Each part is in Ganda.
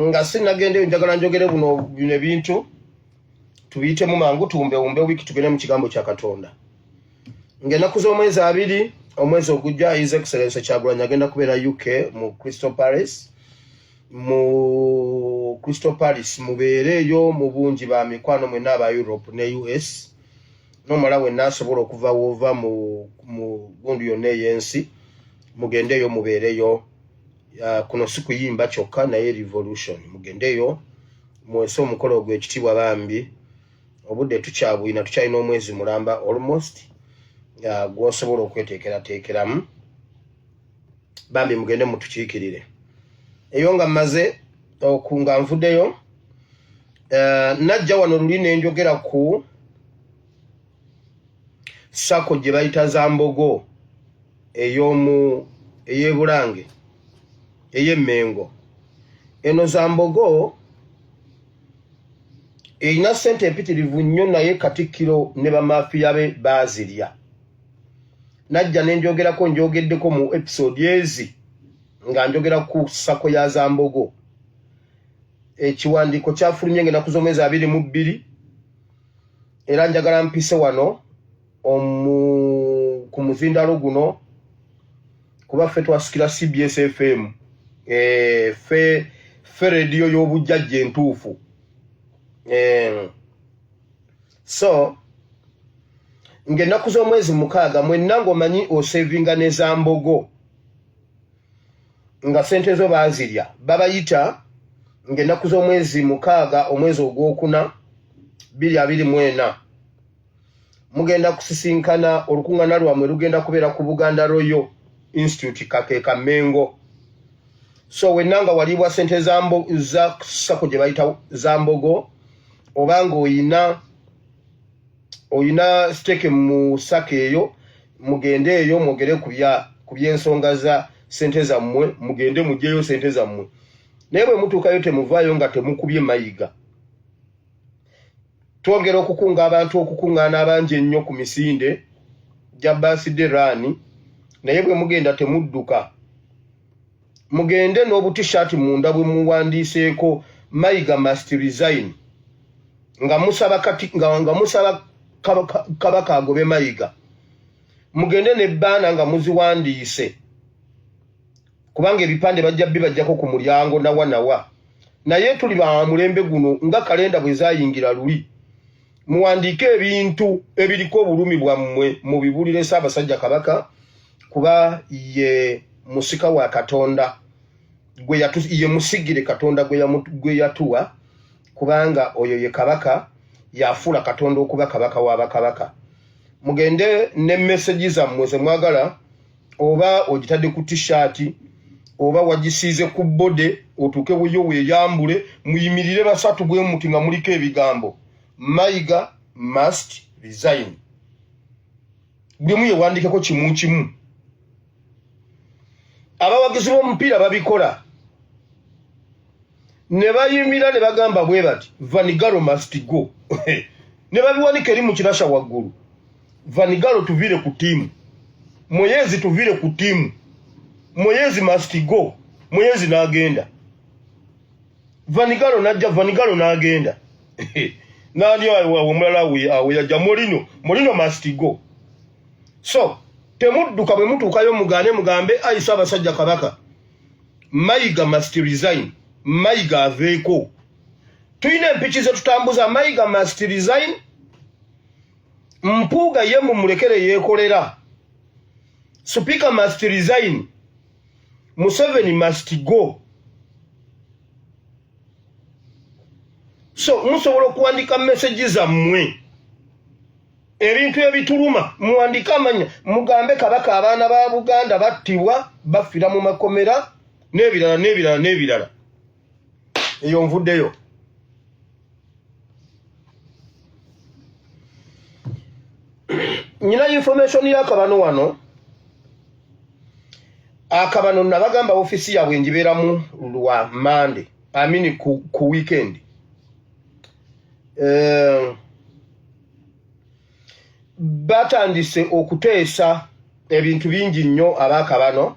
nga sinagende njagala njogere buno bintu tubiyite mu mangu tumbe wiki tugende mu kigambo kya Katonda. Ngenda kuza omwezi abiri omwezi ogujja His Excellency Kyagulanyi agenda kubeera UK mu Crystal Palace mubeereyo mu bungi ba mikwano mwe n'aba Europe ne US nomala wenna asobola okuva wova mu gundu yonna ey'ensi mugendeyo mubeereyo kuno si kuyimba kyokka naye revolution mugendeyo mwese omukolo gw'ekitiibwa bambi obudde tukyalina omwezi mulamba almost gwosobola okweteekerateekeramu bambi mugende mutukiikirire eyo nga mmaze nga nvuddeyo najja wano luli nenjogera ku sako gye bayita Zambogo ey'Ebulange ey'Emmengo. Eno Zambogo erina ssente empitirivu nnyo naye Katikkiro ne bamafiya be baazirya. Najja njogeddeko mu episode ezi nga njogera ku sako ya Zambogo. Ekiwandiiko kyafulumye ng'ennaku z'omwezi 22 era njagala mpise wano ku muzindalo guno kuba ffe twasikira CBS FM fe radio y'obujjajja entuufu. So ng'ennaku z'omwezi 6 mwenna ng'omanyi osevinga ne Zambogo nga sente zo baazirya babayita ng'ennaku z'omwezi 6 omwezi ogwokuna 2024 mugenda kusisinkana olukuŋŋaana lwammwe lugenda kubeera ku Buganda Royal Institute Kakeeka Mengo. So wenna nga walibwa sente za sako gye bayita Zambogo obanga oyina stake mu sako eyo mugende eyo mwogere ku by'ensonga za sente zammwe mugende mugyeyo sente zammwe naye bwe mutuukayo temuvaayo nga temukubye mayiga. Twongera okukuŋŋaana abangi ennyo ku misinde gya birthday run naye bwe mugenda temudduka mugende n'obutishaati munda bwe muwandiiseeko mayiga must resign nga musaba kabaka agobe mayiga mugende n'ebbaana nga muziwandiise kubanga ebipande bajja bibajjako ku mulyango nawa naye tuli ba mulembe guno nga kalenda bwe zaayingira luli muwandiike ebintu ebiriko obulumi bwammwe mubibulire Ssaabasajja Kabaka kuba ye musika wa Katonda ye musigire Katonda gwe yatuwa kubanga oyo ye kabaka yafuula Katonda okuba kabaka w'abakabaka. Mugende ne message zammwe ze mwagala oba ogitadde ku t-shirt oba wagisiize ku bode otuuke buyo weeyambule muyimirire basatu bwe muti nga muliko ebigambo Mayiga must resign. Bwe muyewandikeko kimu abawagizi b'omupiira babikola ne bayimira ne bagamba bwe bati Vanigalo must go ne babiwanika eri mu kirasha waggulu Vanigalo tuvire ku tiimu Moyezi tuvire ku tiimu Moyezi must go Moyezi n'agenda Vanigalo najja Vanigalo n'agenda nani omulala awe yajja Molino must go. So temudduka bwe mutuukayo mugambe ayi Ssaabasajja Kabaka Mayiga must resign Mayiga aveeko. Tuyina empiki ze tutambuza Mayiga must resign Mpuuga ye mumulekere yeekolera Speaker must resign Museveni must go. So musobola okuwandika message zammwe ebintu ebituluma muwandika amanya mugambe Kabaka abaana ba Buganda battibwa bafira mu makomera n'ebirala eyo nvuddeyo. Nyina information y'akabano wano akabano nabagamba ofisi yaabwe njibeeramu lwa Monday ku weekend. Batandise okuteesa ebintu bingi nnyo abakabano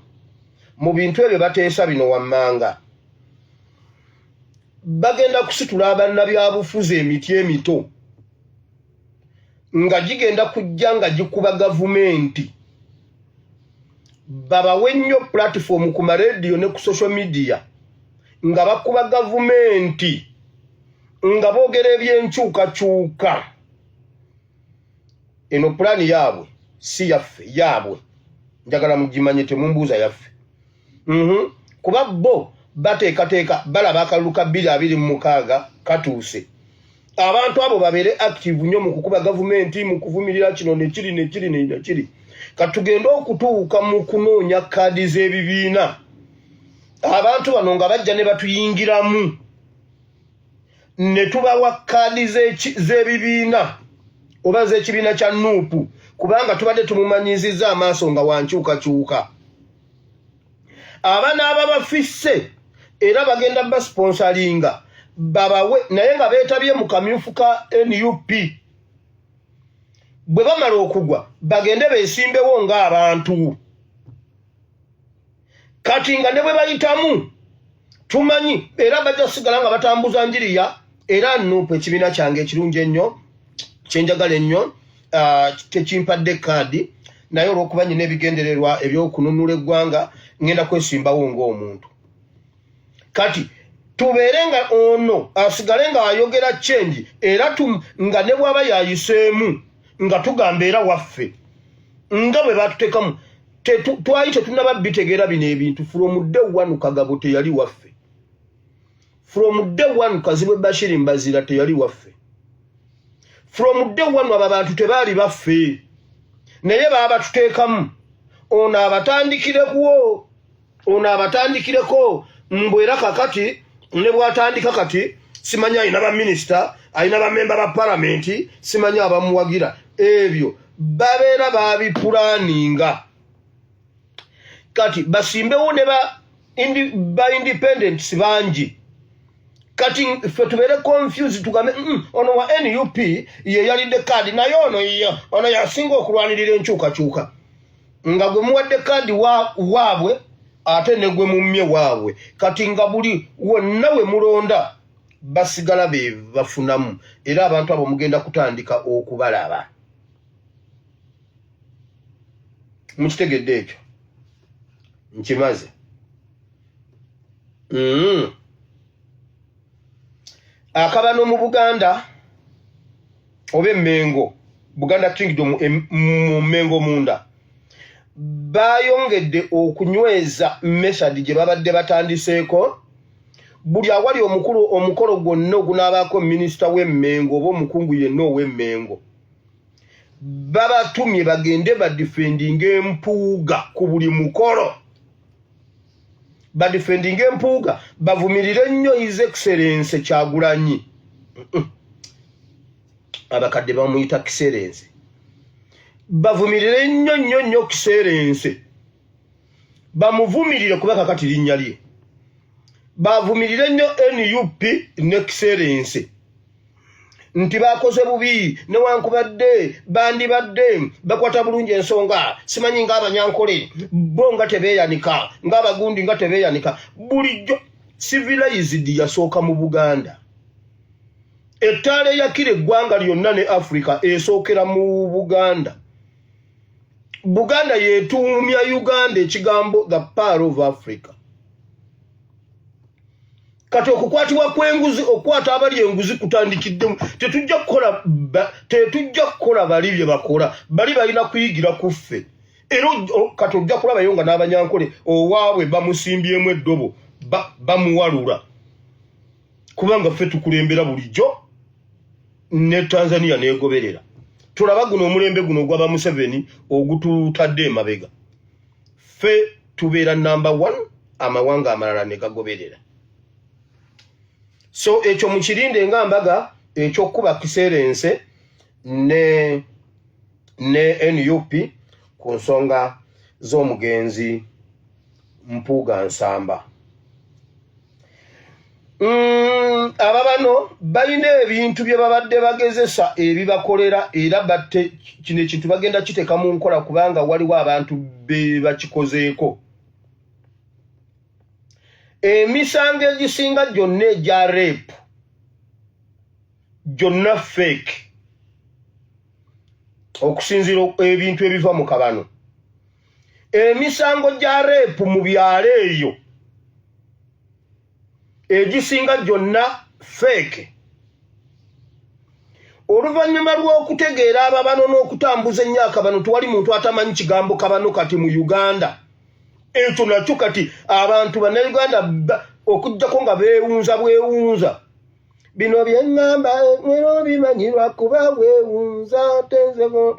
mu bintu ebyo bateesa bino wammanga bagenda kusitula bannabyabufuzi emiti emito nga gigenda kujja nga gikuba gavumenti babawe nnyo platform ku radio ne ku social media nga bakuba gavumenti nga boogera ebyenkyukakyuka. Eno plani yaabwe si yaffe, yaabwe njagala mugimanye, temumbuuza yaffe. Kuba bo bateekateeka balaba akalulu ka 2026 katuuse. Abantu abo babeere active nnyo mu kukuba gavumenti mu kuvumirira kino nekiri. Katugenda okutuuka mu kunoonya kaadi z'ebibiina. Abantu bano nga bajja ne batuyingiramu ne tubawa kaadi z'ebibiina oba z'ekibiina kya Nuupu, kubanga tubadde tumumanyizizza amaaso nga wankyukakyuka. Abaana ababafisse era bagenda basponsoringa babawe naye nga beetabye mu kamyufu ka NUP. Bwe bamala okugwa bagende beesimbewo ng'abantu. Kati nga ne bwe bayitamu tumanyi era bajja sigala nga batambuza njiriya. Era Nuupu ekibiina kyange ekirungi ennyo kyenjagala ennyo, tekimpadde kaadi naye olw'okuba nyina ebigendererwa ebyokununula eggwanga ngenda kwesimbawo ng'omuntu. Kati tubeere nga ono asigale nga ayogera change era nga ne bw'aba yayiseemu nga tugamba era waffe nga bwe batutekamu twali tetunaba bitegeera bino ebintu. From day one Kagabo teyali waffe, from day one Kazibwe Bashiri Mbazira teyali waffe, from day one aba bantu tebaali baffe naye baba tuteekamu. Ono abatandikireko mbwera kakati ne bw'atandika kati simanya ayina baminisita, ayina bamemba ba palamenti, simanya abamuwagira. Ebyo babeera babipulaninga. Kati basimbewo ne ba independents bangi. Kati ffe tubeere confused tugambe ono wa NUP ye yalidde kaadi naye ono yasinga okulwanirira enkyukakyuka. Nga gwe muwadde kaadi waabwe ate ne gwe mummye waabwe. Kati nga buli wonna we mulonda basigala be bafunamu era abantu abo mugenda kutandika okubalaba. Mukitegedde ekyo nkimaze. Akabano mu Buganda oba Mengo, Buganda Kingdom mu Mengo munda bayongedde okunyweza message gye babadde batandiseeko. Buli awali omukolo gwonna ogunaabaako minisita w'Emmengo oba omukungu yenna ow'Emmengo babatumye bagende badifendinga empuuga ku buli mukolo. Badifendinga empuuga bavumirire nnyo His Excellency Kyagulanyi. Abakadde bamuyita Kiserense. Bavumirire nnyo Kiserense. Bamuvumirire kuba kakati linnya lye. Bavumirire nnyo NUP ne Kiserense. Nti bakoze bubi newankubadde bandibadde bakwata bulungi ensonga simanyi ng'abanyankole bo nga tebeeyanika ng'abagundi nga tebeeyanika. Bulijjo civilized yasooka mu Buganda. Ettaala eyakira eggwanga lyonna ne Africa esookera mu Buganda. Buganda yeetuumya Uganda ekigambo the Pearl of Africa. Kati okukwatibwa kw'enguzi okwata abali enguzi kutandikiddemu. Tetujja kukola bali bye bakola, bali balina kuyigira ku ffe. Era kati ojja kulabayo nga n'abanyankole owaabwe bamusimbyemu eddobo bamuwalula. Kubanga ffe tukulembera bulijjo ne Tanzania neegoberera. Tulaba guno omulembe guno ogwaba Museveni ogututadde emabega. Ffe tubeera number 1, amawanga amalala ne gagoberera. So ekyo mukirinde nga mbaga ekyokuba Kiserense ne NUP ku nsonga z'omugenzi Mpuuga Nsamba. Ababano balina ebintu bye babadde bagezesa ebibakolera era batte kino ekintu bagenda kiteeka mu nkola kubanga waliwo abantu be bakikozeeko. emisango egisinga gyonna egya rape gyonna fake okusinziira ebintu ebiva mu kabano. Emisango gya rape mu byalo eyo egisinga gyonna fake. Oluvannyuma lw'okutegeera ababano n'okutambuza ennyaka bano tewali muntu atamanyi kigambo kabano kati mu Uganda. Ekyo nakyo kati abantu bannayuganda okujjako nga beewunza bwewunza. Bino byengamba mwero bimanyirwa kuba bwewunza tenzeko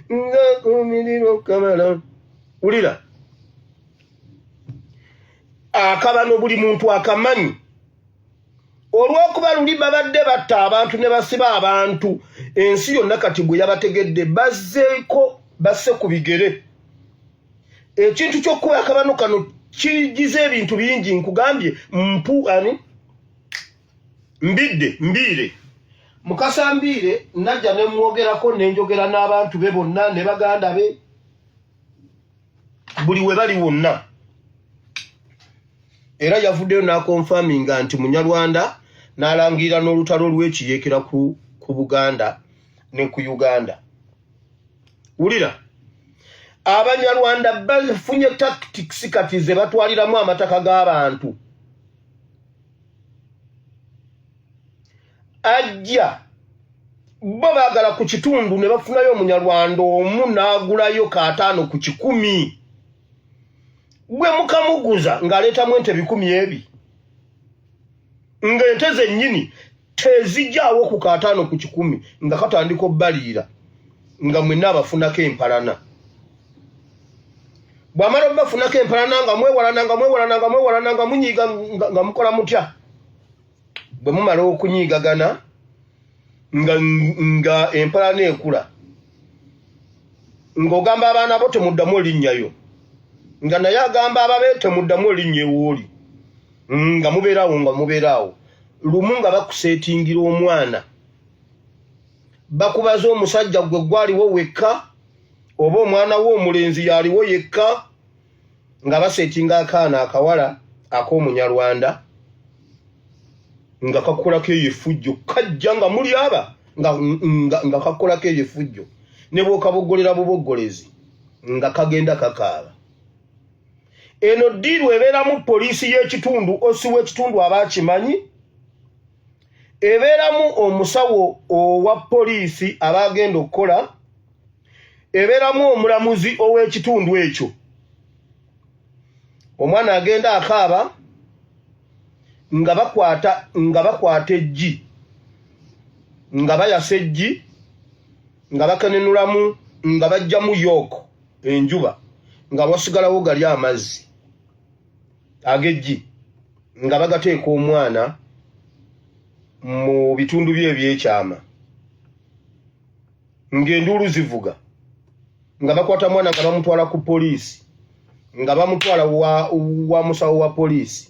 nze kumiriro kamala. Ulira akabano buli muntu akamanyi. Olw'okuba luli babadde batta abantu ne basiba abantu, ensi yonna kati bwe yabategedde bazzeeko basse ku bigere. Ekintu ky'okuba akabano kano kigize ebintu bingi. Nkugambye mbiire Mukasa Mbiire najja ne mwogerako ne njogera n'abantu be bonna ne baganda be buli we bali wonna. Era yavuddeyo n'akonfaminga nti Munyarwanda n'alangira n'olutalo lw'ekiyeekera ku Buganda ne ku Uganda. Wulira, Abanyarwanda bafunye tactics kati ze batwaliramu amataka g'abantu. Ajja bo baagala ku kitundu ne bafunayo Omunyarwanda omu n'agulayo kaataano ku 10. Gwe mukamuguza ng'aleetamu ente 10 ng'ente zennyini tezijjaawo ku kaataano ku 10 nga katandika obbaliira nga mwenna abafunako empalana. Bw'amala obafunako empalana nga mwewalana nga munyiiga nga mukola mutya. Bwe mumala okunyiigagana nga empalana ekula ng'ogamba abaana bo temuddamu olinnyayo, nga naye agamba ababe temuddamu olinnyo ewooli, nga mubeeraawo lumu nga bakuseetingira omwana, bakubaza omusajja gwe gwaliwo wekka oba omwana wo omulenzi yaliwo yekka, nga baseetinga akaana akawala ak'Omunyarwanda nga kakolako eyo effujjo, kajja nga muli aba nga kakolako eyo effujjo, ne bw'okaboggolera buboggolezi nga kagenda kakaaba. Eno ddiiru ebeeramu poliisi y'ekitundu, osi w'ekitundu aba akimanyi, ebeeramu omusawo owa poliisi aba agenda okukola, ebeeramu omulamuzi ow'ekitundu ekyo. Omwana agenda akaaba nga bakwata eggi, nga bayasa eggi, nga bakenenulamu, nga bajjamu yooko enjuba, nga wasigalawo gali amazzi ag'eggi, nga bagateeka omwana mu bitundu bye ebyekyama, ng'enduulu zivuga, nga bakwata mwana nga bamutwala ku poliisi, nga bamutwala wa musawo wa poliisi.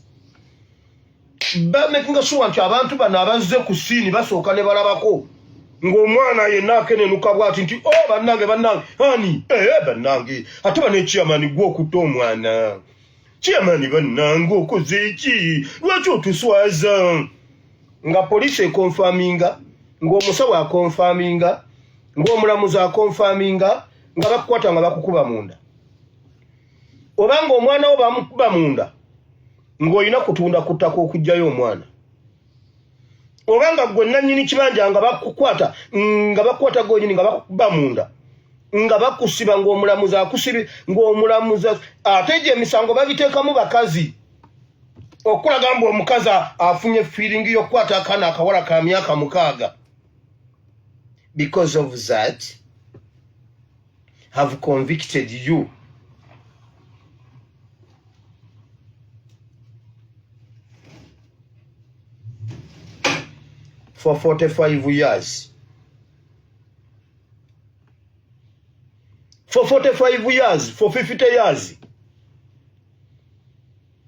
Making sure nti abantu bano abazze ku siini basooka ne balabako ng'omwana yenna akenenuka bw'ati nti bannange ani bannange ate bano ekiyamani gwe okutta omwana, kiyamani bannange okoze eki, lwaki otuswaza? Nga poliisi ekonfaminga, ng'omusawo akonfaminga, ng'omulamuzi akonfaminga, nga bakukwata nga bakukuba munda. Obanga omwana wo bamukuba munda ng'olina kutunda ku ttaka okuggyayo omwana, obanga gwe nannyini kibanja nga bakukwata gonyini nga bakukuba munda, nga bakusiba ng'omulamuzi akusibi, ng'omulamuzi ate egyo emisango babiteekamu bakazi, okulaga mbu omukazi afunye feelingi y'okukwata akaana akawala ka myaka 6. Because of that have convicted you. For 45 years. For 45 years, for 50 years.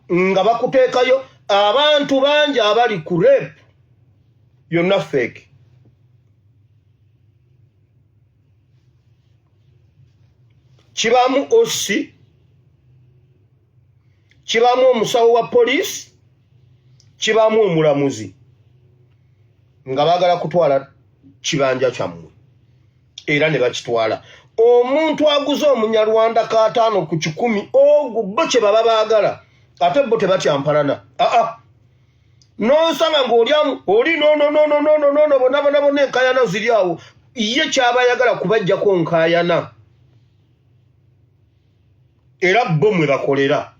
Nga bakuteekayo abantu bangi abali ku rape, yonna fake. Kibamu osi, kibaamu omusawo wa poliisi, kibaamu omulamuzi nga baagala kutwala kibanja kyammwe era ne bakitwala. Omuntu aguze omunyarwanda ka 5 ku 10 ogwo bo kye baba baagala ate bo tebatyampalana. N'osanga ng'oli no bonna enkaayana ziri awo, ye kyaba ayagala kubajjako nkaayana era bo mwe bakolera.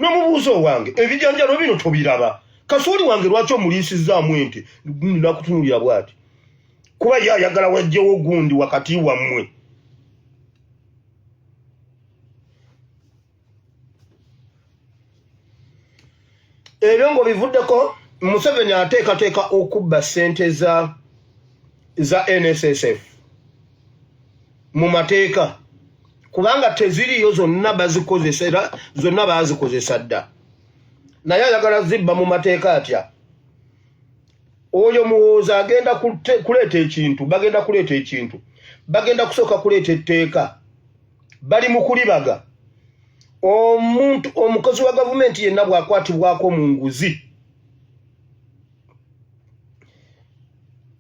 N'omubuuzo wange ebijanjalo bino tobiraba, kasooli wange lwaki omuliisizaamu ente gundi nakutunulira bw'ati kuba ye ayagala wajjewo gundi wakati wammwe. Ebyo ng'obivuddeko Museveni ateekateeka okubba ssente za NSSF mu mateeka kubanga teziriyo zonna bazikozesa dda, naye ayagala zibba mu mateeka atya. Oyo Muhoozi agenda kuleeta ekintu, bagenda kusooka kuleeta etteeka, bali mu kulibaga. Omukozi wa gavumenti yenna bw'akwatibwako mu nguzi,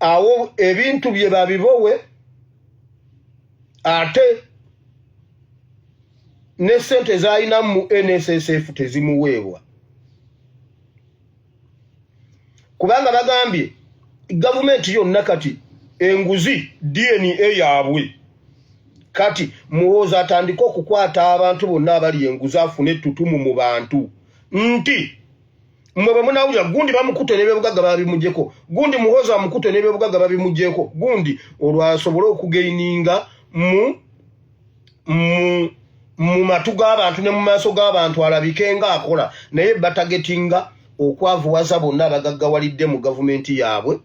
awo ebintu bye babibowe ate ne ssente z'alina mu NSSF tezimuweebwa kubanga bagambye gavumenti yonna kati enguzi DNA yaabwe. Kati Muhoozi atandika okukwata abantu bonna abali enguzi afune ettutumu mu bantu nti mmwe bwe munawulira gundi bamukute n'ebyobugagga babimugyeko, gundi Muhoozi amukute n'ebyobugagga babimugyeko, gundi olwasobole okugeininga mu matu g'abantu ne mu maaso g'abantu alabike ng'akola, naye batagetinga okwavuwaza bonna abagaggawalidde mu gavumenti yaabwe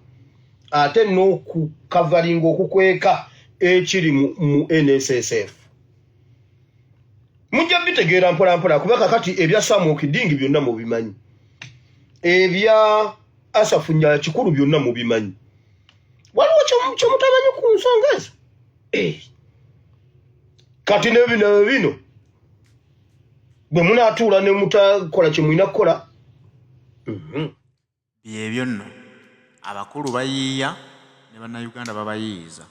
ate n'okukavalinga okukweka ekiri mu NSSF. Mujja bitegeera mpolampola kuba kakati ebya Samokidingi byonna mubimanyi, ebya Asafunya kikulu byonna mubimanyi. Waliwo kyomutamanyi ku nsonga ezo? Kati nebino bwe munaatuula ne mutakola kye mulina kukola. Byebyo nno abakulu bayiiya ne bannayuganda babayiiyiza.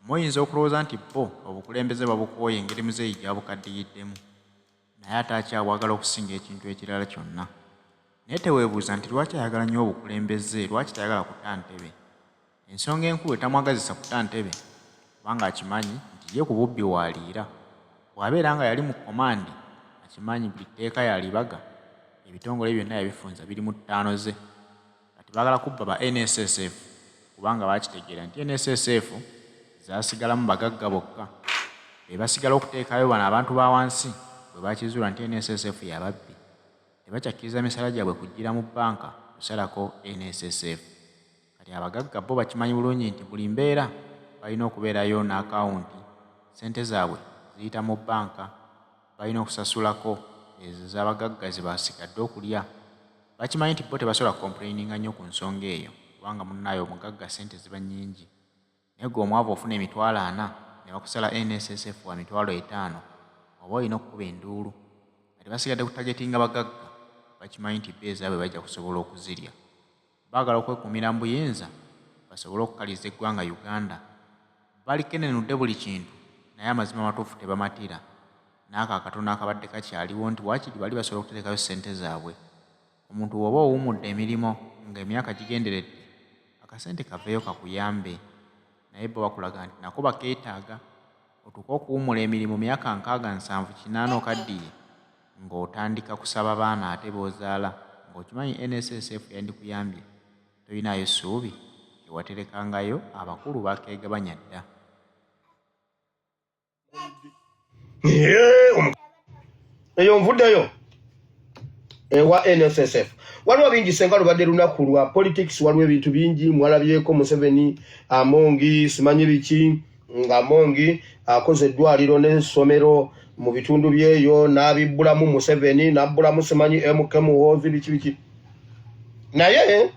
Muyinza okulowooza nti bo obukulembeze babukooye engeri muzeeyi gyabukaddiyiddemu, naye ate akyawagala okusinga ekintu ekirala kyonna. Naye teweebuuza nti lwaki ayagala nnyo obukulembeze, lwaki tayagala kuta ntebe? Ensonga enkulu etamwagazisa kuta ntebe kubanga akimanyi nti ye ku bubbi waaliira. Bw'abeera nga yali mu komandi akimanyi buli tteeka yalibaga ebitongole byonna yabifunza biri mu ttaano ze. Kati baagala kubba ba NSSF kubanga baakitegeera nti NSSF zaasigalamu bagagga bokka, be basigala okuteekayo bano abantu ba wansi bwe bakizuula nti NSSF yababbi. Tebakyakkiriza misaala gyabwe kujjira mu bbanka kusalako NSSF. Kati abagagga bo bakimanyi bulungi nti buli mbeera balina okubeerayo n'akawunti, ssente zaabwe ziyita mu bbanka, balina okusasulako ezo z'abagagga ze basigadde okulya. Bakimanyi nti bo tebasobola complaininga nnyo ku nsonga eyo kubanga munnaayo omugagga ssente ziba nnyingi. Naye gwe omwavu ofuna emitwalo 4 ne bakusala NSSF wa mitwalo 5 oba olina okukuba enduulu. Kati basigadde kutagetinga bagagga, bakimanyi nti bba ezaabwe bajja kusobola okuzirya. Baagala okwekuumira mu buyinza basobole okukaliza eggwanga Uganda. Balikenenudde buli kintu naye amazima matuufu tebamatira. N'ako akatono akabadde kakyaliwo nti waakiri bali basobola okuterekayo ssente zaabwe. Omuntu bw'oba owummudde emirimu ng'emyaka gigenderedde, akasente kaveeyo kakuyambe. Naye bo bakulaga nti nako bakeetaaga otuuka okuwummula emirimu myaka 60, 70 okaddiye ng'otandika kusaba baana ate b'ozaala ng'okimanyi NSSF yandikuyambye, toyinaayo ssuubi ewaterekangayo abakulu bakeegabanya dda. Eyo nvuddeyo ewa NSSF. Waliwo bingi senga lubadde lunaku lwa politics, waliwo ebintu bingi mwalabyeko Museveni Amongi simanyi biki nga Amongi akoze eddwaliro n'essomero mu bitundu byeyo n'abibbulamu Museveni n'abbulamu simanyi MK Muhoozi biki. Naye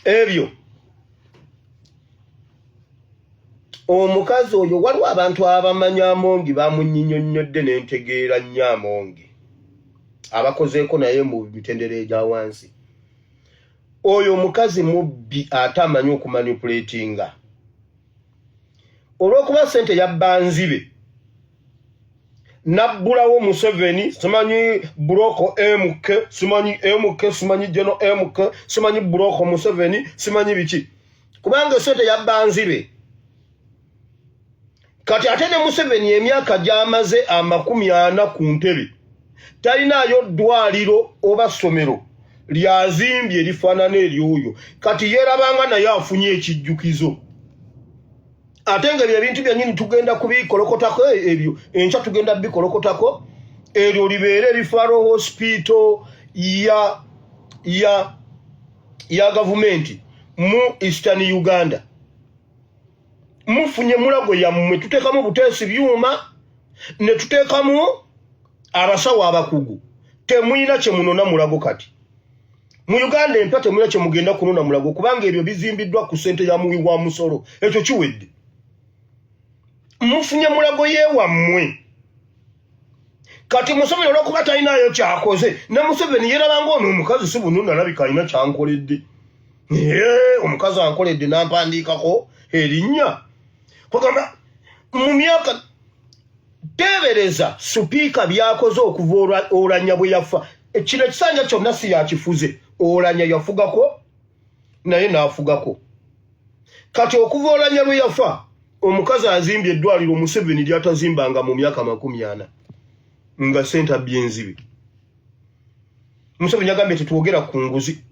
ebyo omukazi oyo waliwo abantu abamanya Amongi bamunyinyonnyodde n'entegeera nnyo Amongi abakozeeko naye mu mitendera egya wansi. Oyo omukazi mubbi ate amanyi okumanipulatinga. Olw'okuba ssente yabba Nzibe nabbulawo Museveni, simanyi buloko MK, simanyi MK, simanyi Geno MK, simanyi buloko Museveni, simanyi biki. Kubanga ssente yabba Nzibe. Kati ate ne Museveni emyaka gy'amaze 40 ku ntebe talinayo ddwaliro oba ssomero lyazimbye lifaanana eryoyo. Kati yeerabanga naye afunye ekijjukizo. Ate nga ebintu byannyini tugenda kubikolokotako ebyo enkya tugenda bikolokotako eryo libeere referral hospital ya gavumenti mu Eastern Uganda. Mufunye mulago yammwe tuteekamu buteesi byuma ne tuteekamu abasawo abakugu. Temuyina kye munona mulago kati. Mu Uganda empya temuyina kye mugenda kunona mulago kubanga ebyo bizimbiddwa ku ssente ya muwi wa musolo. Ekyo kiwedde. Mufunye mulago yewammwe. Kati Museveni olw'okuba talinayo kyakoze ne Museveni yeerabanga ono omukazi si buno nalabika alina kyankoledde. Omukazi ankoledde n'ampandiikako erinnya. Kugamba mu myaka teebereza supiika byakoze okuva Oulanya bwe yafa. Kino ekisanja kyonna si yakifuze. Oulanya yafugako naye n'afugako. Kati okuva Oulanya lwe yafa omukazi azimbye eddwaliro Museveni lyatazimbanga mu myaka 40 nga ssente abbye Nzibe. Museveni agambye tetwogera ku nguzi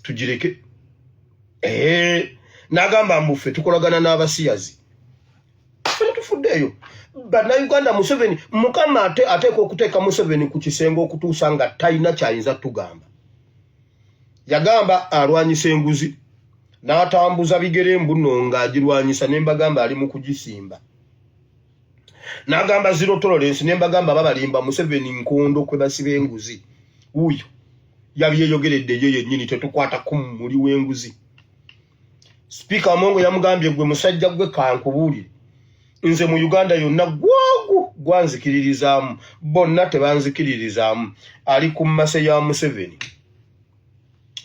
tugireke. N'agamba mbufe tukolagana n'abasiyazi. Tufuddeyo. Bannayuganda Museveni Mukama ateeka okuteeka Museveni ku kisenge okutuusa nga talina kyayinza tugamba. Yagamba alwanyisa enguzi n'atambuza bigere mbuno ng'agirwanyisa nembagamba ali mu kugisimba. N'agamba zero tolerance nembagamba babalimba Museveni nkondo kwe basiba enguzi. Uyo yali yeeyogeredde ye yennyini tetukwata ku muli w'enguzi. Speaker Amongo yamugambye gwe musajja gwe kankubuulire. Nze mu Uganda yonna gwanzikiririzaamu bonna tebanzikiririzaamu ali ku mmase ya Museveni.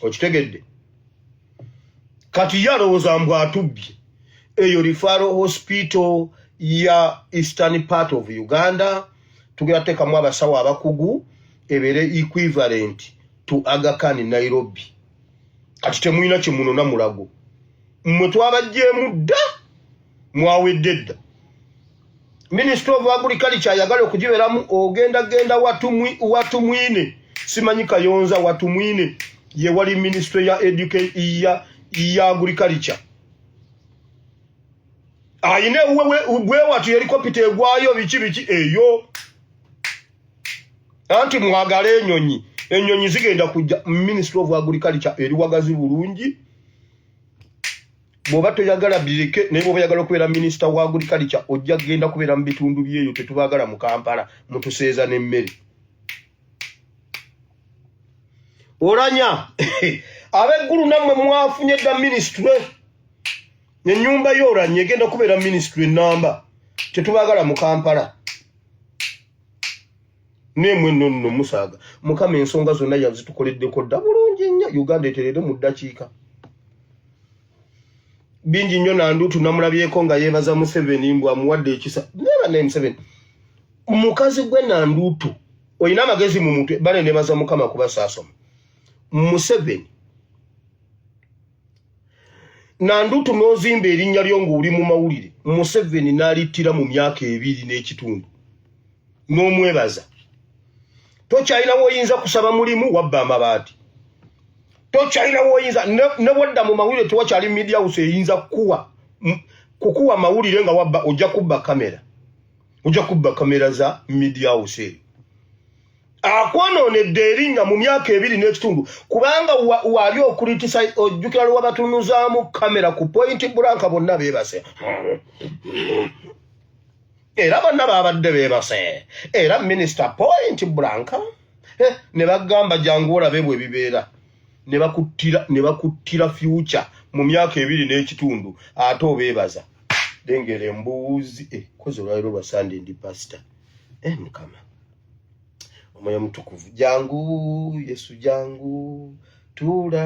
Okitegedde? Kati yalowooza mbu atubbye eyo referral hospital ya Eastern part of Uganda tugera teekamu abasawo abakugu ebeere equivalent to Aga Khan Nairobi. Kati temuyina kye munona mulago. Mmwe twabajjeemu dda mwawedde dda. Minister of Agriculture yagala okugiberamu ogenda watumwine simanyi Kayonza watumwine ye wali minister ya education ya agriculture. Ayine uwe watu helicopter egwayo biki eyo. Anti mwagala enyonyi zigenda kujja Minister of Agriculture eri wagazi bulungi. Bwoba toyagala bireke naye bwoba yagala okubeera Minister wa Agriculture ojja genda kubeera mu bitundu byeyo tetubagala mu Kampala mutuseeza n'emmere. Oulanya abeggulu nammwe mwafunye dda ministry. Ennyumba y'Oulanya egenda kubeera ministry namba tetubagala mu Kampala. Nemwe nno musaaga Mukama ensonga zonna yazitukoleddeko dda bulungi nnyo Uganda eterere mu ddakiika. Bingi nnyo Nandutu namulabyeko nga yeebaza Museveni mbwa amuwadde ekisa. Never name Museveni. Mukazi gwe Nandutu oyina amagezi mu mutwe bale neebaza Mukama kuba saasoma. Museveni Nandutu n'ozimba erinnya lyo ng'oli mu mawulire. Museveni n'alittira mu myaka 2 n'ekitundu. N'omwebaza. Tokyalina woyinza kusaba mulimu wabba amabaati. Tokyalina woyinza ne wadda mu mawulire tewakyali media house eyinza kukuwa mawulire nga wabba ojja kubba kamera. Ojja kubba kamera za media house. Akwonoonedde erinnya mu myaka 2 n'ekitundu kubanga wali okuritisa ojjukira lwa batunuzaamu kamera ku point blank bonna beebase. Era bonna babadde beebase. Era Minister point blank ne bagamba jangu olabe bwe bibeera. Ne bakuttira future mu myaka 2 n'ekitundu ate obeebaza. dengere embuuzi koze olwaliro lwa Sunday ndi pastor mukama omwoyo mutukuvu jangu Yesu jangu tula